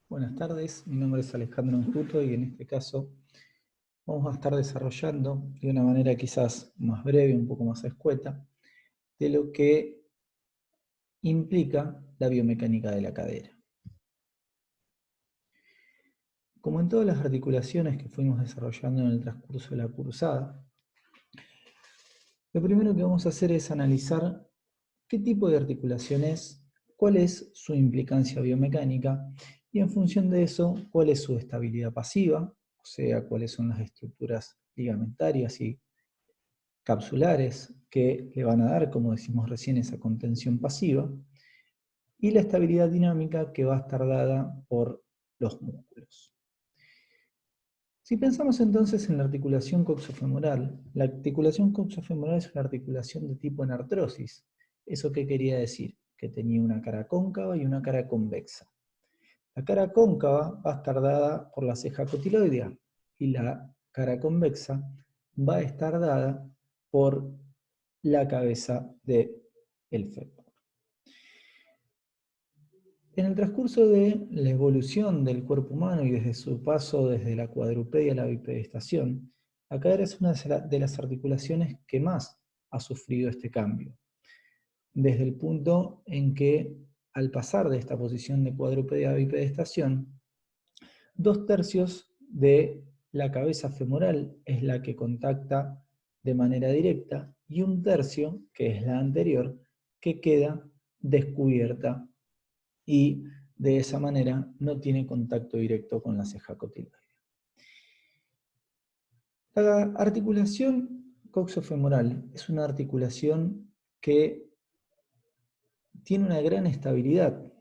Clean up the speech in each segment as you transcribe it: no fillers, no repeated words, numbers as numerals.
Buenas tardes, mi nombre es Alejandro Enjuto y en este caso vamos a estar desarrollando de una manera quizás más breve, un poco más escueta, de lo que implica la biomecánica de la cadera. Como en todas las articulaciones que fuimos desarrollando en el transcurso de la cursada, lo primero que vamos a hacer es analizar qué tipo de articulación es, cuál es su implicancia biomecánica y en función de eso, cuál es su estabilidad pasiva, o sea, cuáles son las estructuras ligamentarias y capsulares que le van a dar, como decimos recién, esa contención pasiva, y la estabilidad dinámica que va a estar dada por los músculos. Si pensamos entonces en la articulación coxofemoral, la articulación coxofemoral es una articulación de tipo en artrosis. ¿Eso qué quería decir? Que tenía una cara cóncava y una cara convexa. La cara cóncava va a estar dada por la ceja cotiloidea y la cara convexa va a estar dada por la cabeza del fémur. En el transcurso de la evolución del cuerpo humano y desde su paso desde la cuadrupedia a la bipedestación, la cadera es una de las articulaciones que más ha sufrido este cambio. Desde el punto en que, al pasar de esta posición de cuadrupedia a bipedestación, 2/3 de la cabeza femoral es la que contacta de manera directa y 1/3, que es la anterior, que queda descubierta y de esa manera no tiene contacto directo con la ceja cotiloidea. La articulación coxofemoral es una articulación que tiene una gran estabilidad,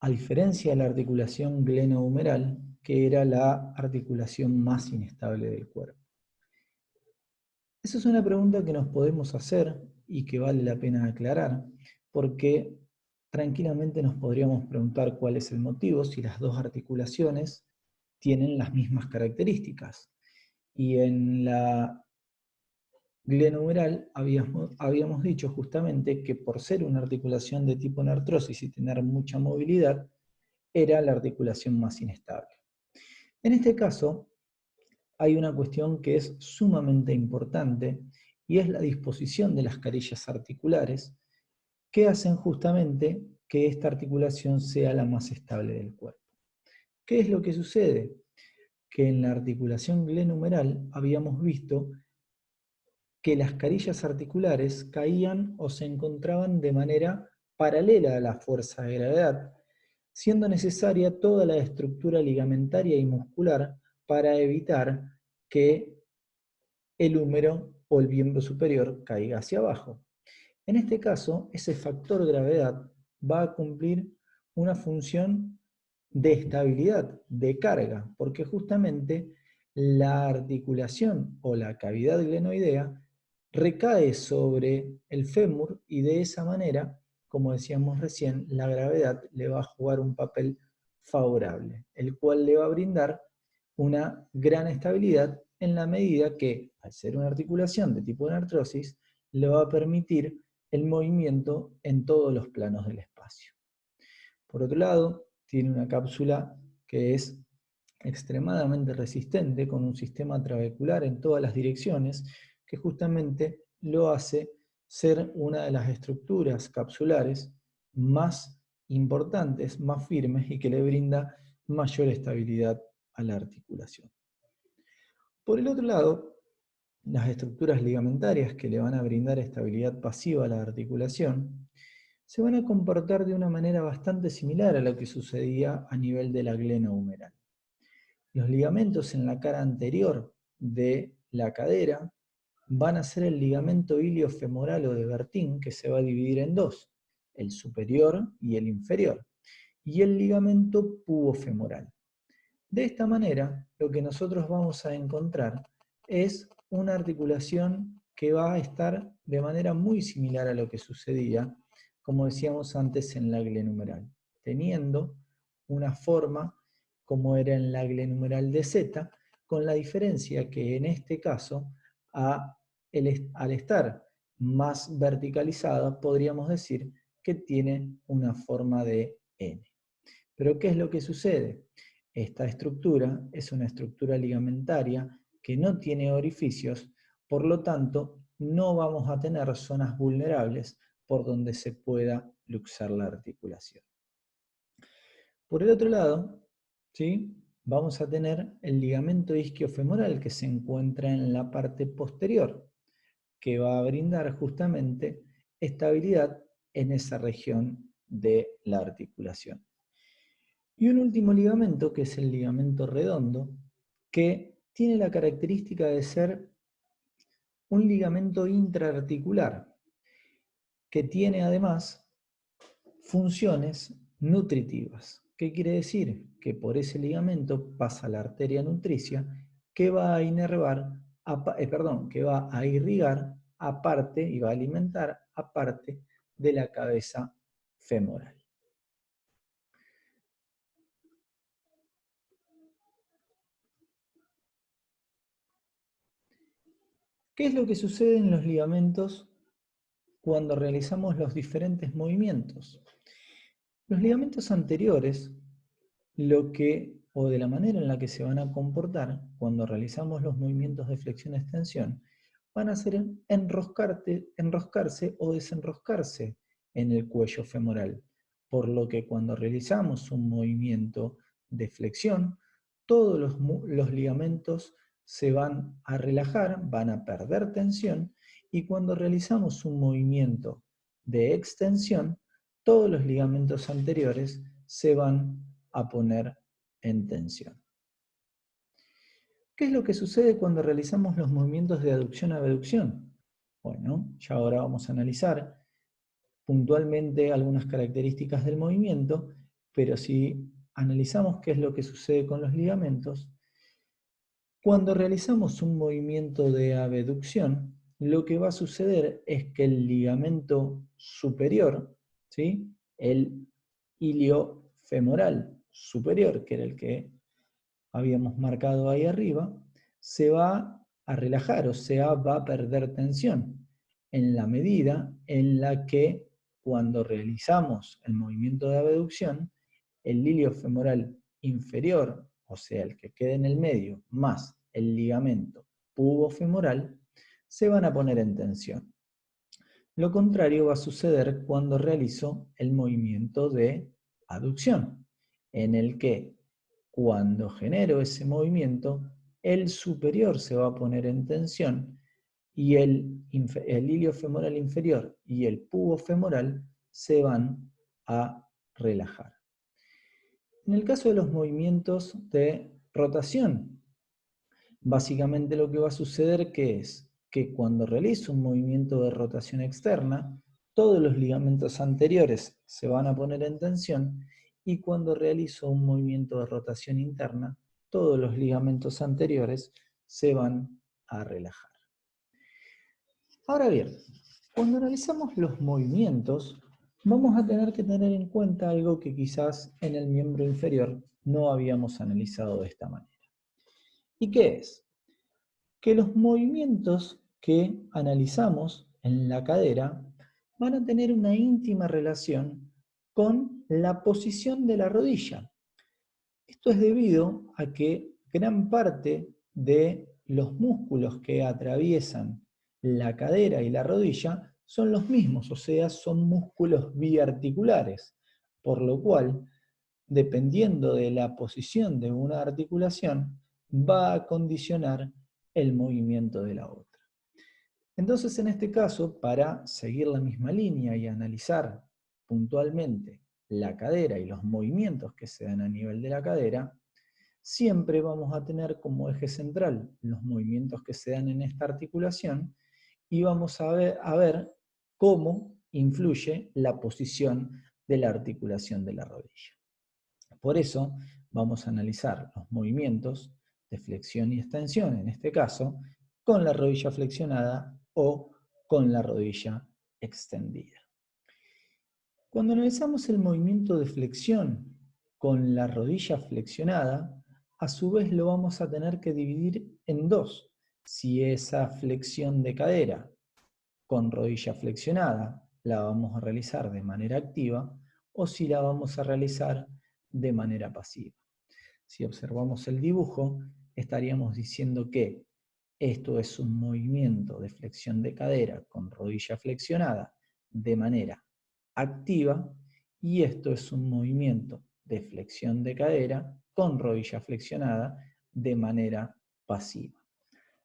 a diferencia de la articulación glenohumeral, que era la articulación más inestable del cuerpo. Esa es una pregunta que nos podemos hacer y que vale la pena aclarar, porque tranquilamente nos podríamos preguntar cuál es el motivo si las dos articulaciones tienen las mismas características. Y en la glenohumeral habíamos dicho justamente que por ser una articulación de tipo en artrosis y tener mucha movilidad, era la articulación más inestable. En este caso, hay una cuestión que es sumamente importante y es la disposición de las carillas articulares que hacen justamente que esta articulación sea la más estable del cuerpo. ¿Qué es lo que sucede? Que en la articulación glenohumeral habíamos visto que las carillas articulares caían o se encontraban de manera paralela a la fuerza de gravedad, siendo necesaria toda la estructura ligamentaria y muscular para evitar que el húmero o el miembro superior caiga hacia abajo. En este caso, ese factor gravedad va a cumplir una función de estabilidad, de carga, porque justamente la articulación o la cavidad glenoidea recae sobre el fémur y de esa manera, como decíamos recién, la gravedad le va a jugar un papel favorable, el cual le va a brindar una gran estabilidad en la medida que, al ser una articulación de tipo de artrosis, le va a permitir el movimiento en todos los planos del espacio. Por otro lado, tiene una cápsula que es extremadamente resistente, con un sistema trabecular en todas las direcciones, que justamente lo hace ser una de las estructuras capsulares más importantes, más firmes y que le brinda mayor estabilidad a la articulación. Por el otro lado, las estructuras ligamentarias que le van a brindar estabilidad pasiva a la articulación se van a comportar de una manera bastante similar a lo que sucedía a nivel de la glenohumeral. Los ligamentos en la cara anterior de la cadera van a ser el ligamento iliofemoral o de Bertin, que se va a dividir en dos, el superior y el inferior, y el ligamento pubofemoral. De esta manera, lo que nosotros vamos a encontrar es una articulación que va a estar de manera muy similar a lo que sucedía, como decíamos antes, en la glenohumeral, teniendo una forma como era en la glenohumeral de Z, con la diferencia que en este caso, al estar más verticalizada, podríamos decir que tiene una forma de N. Pero ¿qué es lo que sucede? Esta estructura es una estructura ligamentaria que no tiene orificios, por lo tanto, no vamos a tener zonas vulnerables por donde se pueda luxar la articulación. Por el otro lado, ¿sí?, vamos a tener el ligamento isquiofemoral que se encuentra en la parte posterior, que va a brindar justamente estabilidad en esa región de la articulación. Y un último ligamento, que es el ligamento redondo, que tiene la característica de ser un ligamento intraarticular, que tiene además funciones nutritivas. ¿Qué quiere decir? Que por ese ligamento pasa la arteria nutricia que va a inervar, que va a irrigar aparte y va a alimentar aparte de la cabeza femoral. ¿Qué es lo que sucede en los ligamentos cuando realizamos los diferentes movimientos? Los ligamentos anteriores, o de la manera en la que se van a comportar cuando realizamos los movimientos de flexión-extensión, van a ser enroscarse o desenroscarse en el cuello femoral. Por lo que cuando realizamos un movimiento de flexión, todos los ligamentos se van a relajar, van a perder tensión, y cuando realizamos un movimiento de extensión, todos los ligamentos anteriores se van a poner en tensión. ¿Qué es lo que sucede cuando realizamos los movimientos de aducción-abducción? Bueno, ya ahora vamos a analizar puntualmente algunas características del movimiento, pero si analizamos qué es lo que sucede con los ligamentos, cuando realizamos un movimiento de abducción, lo que va a suceder es que el ligamento superior, ¿sí?, el iliofemoral superior, que era el que habíamos marcado ahí arriba, se va a relajar, o sea, va a perder tensión, en la medida en la que cuando realizamos el movimiento de abducción, el iliofemoral inferior, o sea, el que queda en el medio, más el ligamento pubofemoral, se van a poner en tensión. Lo contrario va a suceder cuando realizo el movimiento de aducción, en el que cuando genero ese movimiento, el superior se va a poner en tensión y el iliofemoral inferior y el pubofemoral se van a relajar. En el caso de los movimientos de rotación, básicamente lo que va a suceder es que cuando realizo un movimiento de rotación externa, todos los ligamentos anteriores se van a poner en tensión, y cuando realizo un movimiento de rotación interna, todos los ligamentos anteriores se van a relajar. Ahora bien, cuando analizamos los movimientos, vamos a tener que tener en cuenta algo que quizás en el miembro inferior no habíamos analizado de esta manera. ¿Y qué es? Que los movimientos que analizamos en la cadera van a tener una íntima relación con la posición de la rodilla. Esto es debido a que gran parte de los músculos que atraviesan la cadera y la rodilla son los mismos, o sea, son músculos biarticulares, por lo cual, dependiendo de la posición de una articulación, va a condicionar el movimiento de la otra. Entonces, en este caso, para seguir la misma línea y analizar puntualmente la cadera y los movimientos que se dan a nivel de la cadera, siempre vamos a tener como eje central los movimientos que se dan en esta articulación, y vamos a ver cómo influye la posición de la articulación de la rodilla. Por eso vamos a analizar los movimientos de flexión y extensión, en este caso, con la rodilla flexionada o con la rodilla extendida. Cuando analizamos el movimiento de flexión con la rodilla flexionada, a su vez lo vamos a tener que dividir en dos. Si esa flexión de cadera con rodilla flexionada la vamos a realizar de manera activa, o si la vamos a realizar de manera pasiva. Si observamos el dibujo, estaríamos diciendo que esto es un movimiento de flexión de cadera con rodilla flexionada de manera activa y esto es un movimiento de flexión de cadera con rodilla flexionada de manera pasiva.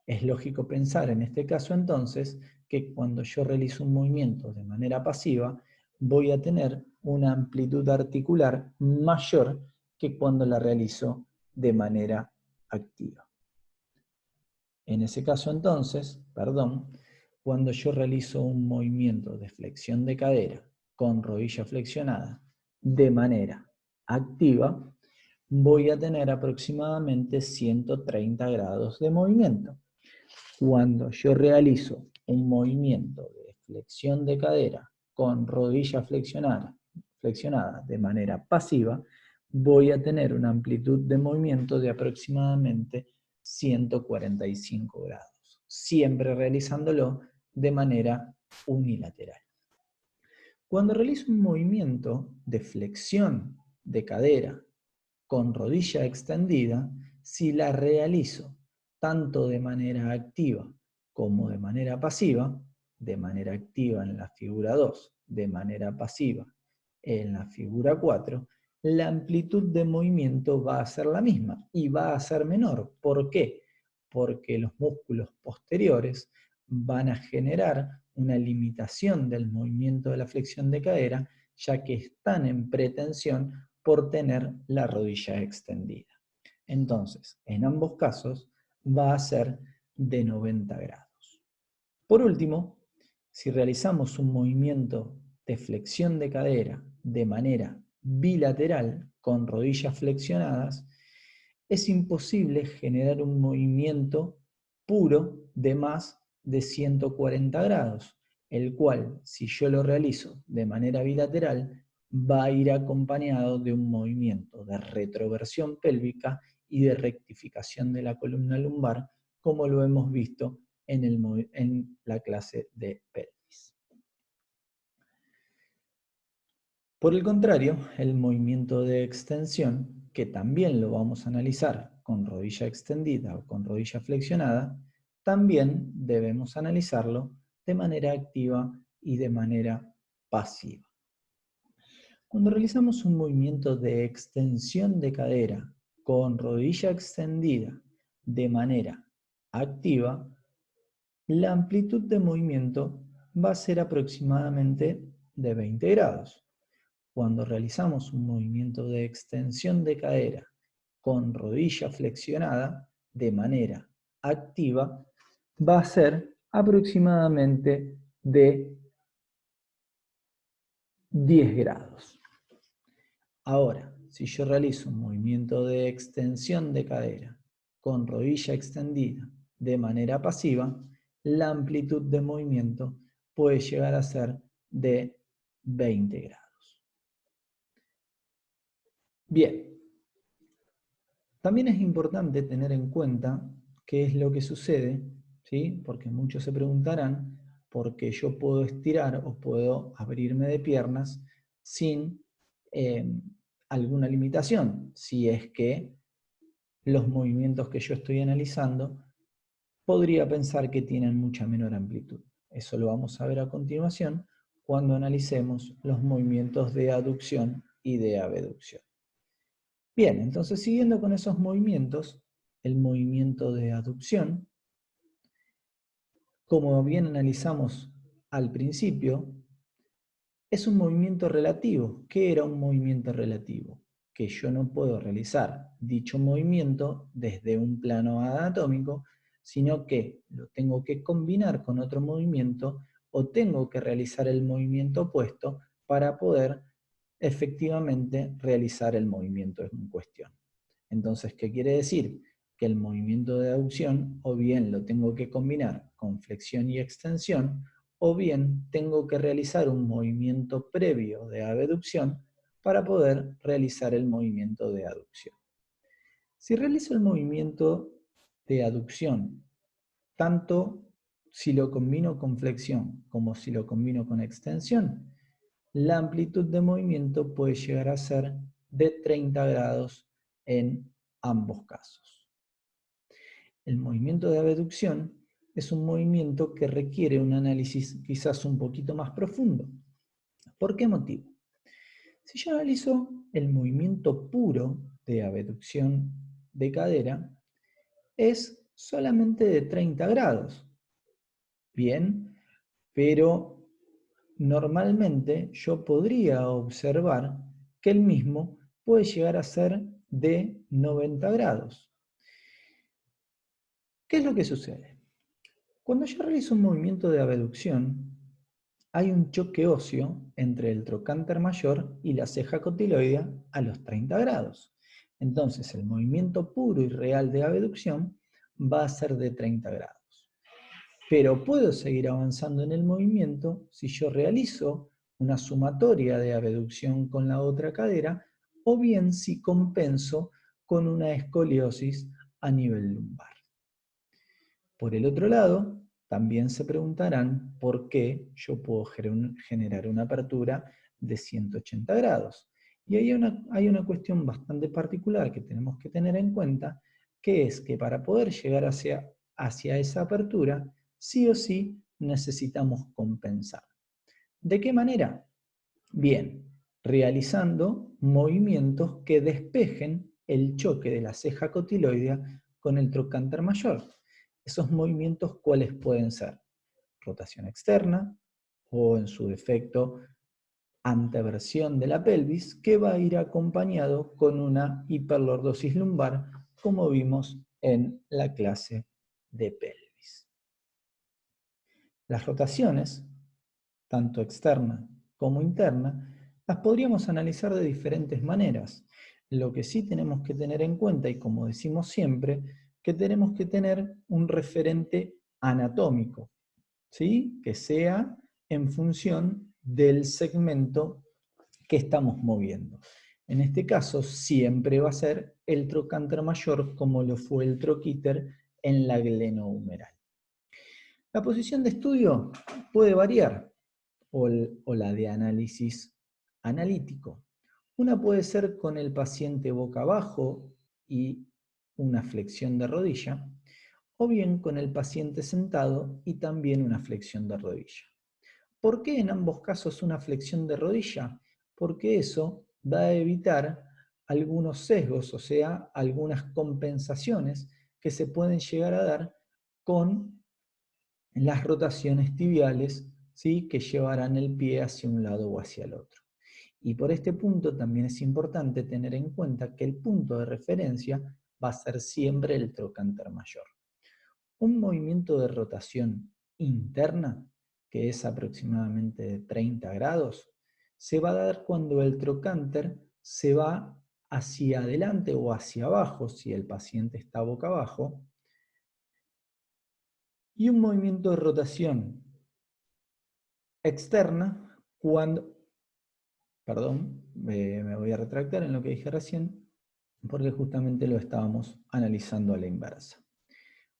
Es lógico pensar en este caso entonces que cuando yo realizo un movimiento de manera pasiva voy a tener una amplitud articular mayor que cuando la realizo de manera activa. En ese caso entonces, cuando yo realizo un movimiento de flexión de cadera con rodilla flexionada de manera activa, voy a tener aproximadamente 130 grados de movimiento. Cuando yo realizo un movimiento de flexión de cadera con rodilla flexionada de manera pasiva, voy a tener una amplitud de movimiento de aproximadamente 145 grados, siempre realizándolo de manera unilateral. Cuando realizo un movimiento de flexión de cadera con rodilla extendida, si la realizo tanto de manera activa como de manera pasiva, de manera activa en la figura 2, de manera pasiva en la figura 4, la amplitud de movimiento va a ser la misma y va a ser menor. ¿Por qué? Porque los músculos posteriores van a generar una limitación del movimiento de la flexión de cadera, ya que están en pretensión por tener la rodilla extendida. Entonces, en ambos casos, va a ser de 90 grados. Por último, si realizamos un movimiento de flexión de cadera de manera bilateral con rodillas flexionadas, es imposible generar un movimiento puro de más de 140 grados, el cual, si yo lo realizo de manera bilateral, va a ir acompañado de un movimiento de retroversión pélvica y de rectificación de la columna lumbar, como lo hemos visto en la clase de pelvis. Por el contrario, el movimiento de extensión, que también lo vamos a analizar con rodilla extendida o con rodilla flexionada, también debemos analizarlo de manera activa y de manera pasiva. Cuando realizamos un movimiento de extensión de cadera con rodilla extendida de manera activa, la amplitud de movimiento va a ser aproximadamente de 20 grados. Cuando realizamos un movimiento de extensión de cadera con rodilla flexionada de manera activa, va a ser aproximadamente de 10 grados. Ahora, si yo realizo un movimiento de extensión de cadera con rodilla extendida de manera pasiva, la amplitud de movimiento puede llegar a ser de 20 grados. Bien, también es importante tener en cuenta qué es lo que sucede, ¿sí? Porque muchos se preguntarán por qué yo puedo estirar o puedo abrirme de piernas sin alguna limitación, si es que los movimientos que yo estoy analizando podría pensar que tienen mucha menor amplitud. Eso lo vamos a ver a continuación cuando analicemos los movimientos de aducción y de abducción. Bien, entonces siguiendo con esos movimientos, el movimiento de aducción, como bien analizamos al principio, es un movimiento relativo. ¿Qué era un movimiento relativo? Que yo no puedo realizar dicho movimiento desde un plano anatómico, sino que lo tengo que combinar con otro movimiento o tengo que realizar el movimiento opuesto para poder efectivamente realizar el movimiento en cuestión. Entonces, ¿qué quiere decir? Que el movimiento de aducción o bien lo tengo que combinar con flexión y extensión, o bien tengo que realizar un movimiento previo de abducción para poder realizar el movimiento de aducción. Si realizo el movimiento de aducción, tanto si lo combino con flexión como si lo combino con extensión, la amplitud de movimiento puede llegar a ser de 30 grados en ambos casos. El movimiento de abducción es un movimiento que requiere un análisis quizás un poquito más profundo. ¿Por qué motivo? Si yo analizo el movimiento puro de abducción de cadera, es solamente de 30 grados. Bien, pero normalmente yo podría observar que el mismo puede llegar a ser de 90 grados. ¿Qué es lo que sucede? Cuando yo realizo un movimiento de abducción, hay un choque óseo entre el trocánter mayor y la ceja cotiloidea a los 30 grados. Entonces el movimiento puro y real de abducción va a ser de 30 grados. Pero puedo seguir avanzando en el movimiento si yo realizo una sumatoria de abducción con la otra cadera o bien si compenso con una escoliosis a nivel lumbar. Por el otro lado, también se preguntarán por qué yo puedo generar una apertura de 180 grados. Y hay una cuestión bastante particular que tenemos que tener en cuenta, que es que para poder llegar hacia esa apertura, sí o sí necesitamos compensar. ¿De qué manera? Bien, realizando movimientos que despejen el choque de la ceja cotiloidea con el trocánter mayor. Esos movimientos, ¿cuáles pueden ser? Rotación externa o, en su defecto, anteversión de la pelvis, que va a ir acompañado con una hiperlordosis lumbar, como vimos en la clase de pelvis. Las rotaciones, tanto externa como interna, las podríamos analizar de diferentes maneras. Lo que sí tenemos que tener en cuenta, y como decimos siempre, que tenemos que tener un referente anatómico, ¿sí? Que sea en función del segmento que estamos moviendo. En este caso, siempre va a ser el trocánter mayor, como lo fue el troquíter en la glenohumeral. La posición de estudio puede variar, o la de análisis analítico. Una puede ser con el paciente boca abajo y una flexión de rodilla, o bien con el paciente sentado y también una flexión de rodilla. ¿Por qué en ambos casos una flexión de rodilla? Porque eso va a evitar algunos sesgos, o sea, algunas compensaciones que se pueden llegar a dar con las rotaciones tibiales, ¿sí? Que llevarán el pie hacia un lado o hacia el otro. Y por este punto también es importante tener en cuenta que el punto de referencia va a ser siempre el trocánter mayor. Un movimiento de rotación interna, que es aproximadamente de 30 grados, se va a dar cuando el trocánter se va hacia adelante o hacia abajo, si el paciente está boca abajo, y un movimiento de rotación externa cuando, perdón, me voy a retractar en lo que dije recién, porque justamente lo estábamos analizando a la inversa.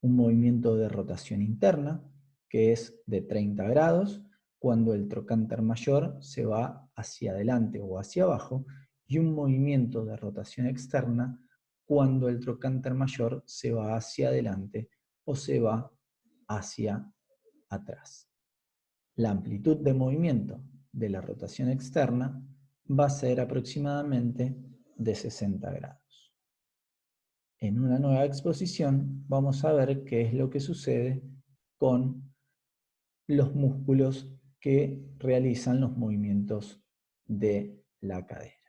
Un movimiento de rotación interna, que es de 30 grados, cuando el trocánter mayor se va hacia adelante o hacia abajo, y un movimiento de rotación externa, cuando el trocánter mayor se va hacia adelante o se va hacia atrás. La amplitud de movimiento de la rotación externa va a ser aproximadamente de 60 grados. En una nueva exposición vamos a ver qué es lo que sucede con los músculos que realizan los movimientos de la cadera.